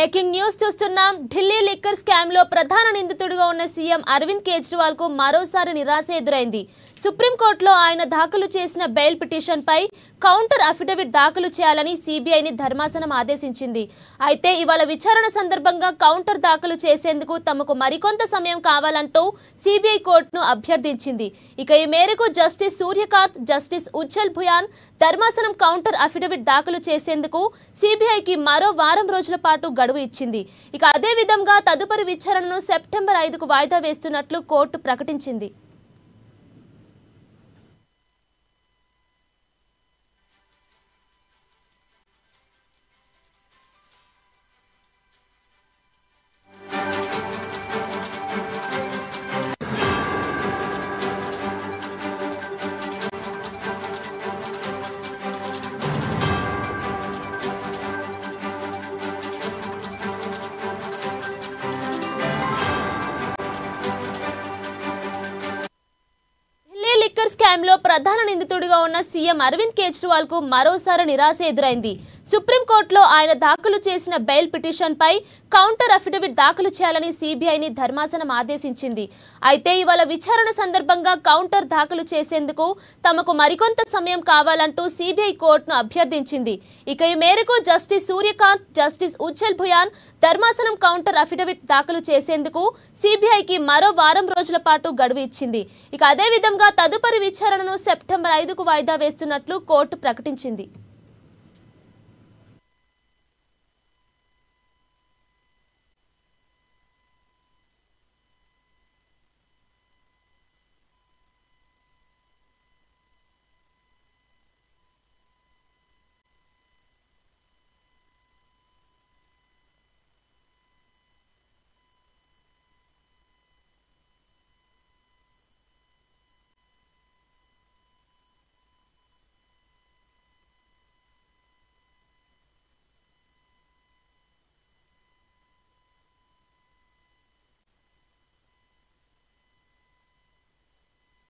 Breaking news చూస్తున్నాం. Delhi liquor scam లో ప్రధాన నిందితుడిగా ఉన్న సీఎం అరవింద్ కేజ్రీవాల్ కు మరోసారి నిరాశ ఎదురైంది. సుప్రీంకోర్టులో ఆయన దాఖలు చేసిన బెయిల్ పిటిషన్ పై కౌంటర్ అఫిడవిట్ దాఖలు చేయాలని సిబిఐని ధర్మాసనం ఆదేశించింది. అయితే ఇవాళ విచారణ సందర్భంగా కౌంటర్ దాఖలు చేసేందుకు తమకు మరికొంత సమయం కావాలంటూ సిబిఐ కోర్టును అభ్యర్థించింది. ఇక ఈ మేరకు జస్టిస్ సూర్యకాంత్, జస్టిస్ ఉజ్జల్ భుయాన్ ధర్మాసనం కౌంటర్ అఫిడవిట్ దాఖలు చేసేందుకు సిబిఐకి మరో వారం రోజుల పాటు గడువు ఇచ్చింది. ఇక అదే విధంగా తదుపరి విచారణను సెప్టెంబర్ 5కు వాయిదా వేస్తున్నట్లు కోర్టు ప్రకటించింది. లిక్కర్ స్కామ్ లో ప్రధాన నిందితుడిగా ఉన్న సీఎం అరవింద్ కేజ్రీవాల్ కు మరోసారి నిరాశ ఎదురైంది. సుప్రీంకోర్టులో ఆయన దాఖలు చేసిన బెయిల్ పిటిషన్ పై కౌంటర్ అఫిడవిట్ దాఖలు చేయాలని సిబిఐని ధర్మాసనం ఆదేశించింది. అయితే ఇవాళ విచారణ సందర్భంగా కౌంటర్ దాఖలు చేసేందుకు తమకు మరికొంత సమయం కావాలంటూ సిబిఐ కోర్టును అభ్యర్థించింది. ఇక ఈ మేరకు జస్టిస్ సూర్యకాంత్, జస్టిస్ ఉజ్జల్ భుయాన్ ధర్మాసనం కౌంటర్ అఫిడవిట్ దాఖలు చేసేందుకు సిబిఐకి మరో వారం రోజుల పాటు గడువు ఇచ్చింది. ఇక అదే విధంగా తదుపరి విచారణను సెప్టెంబర్ 5కు వాయిదా వేస్తున్నట్లు కోర్టు ప్రకటించింది.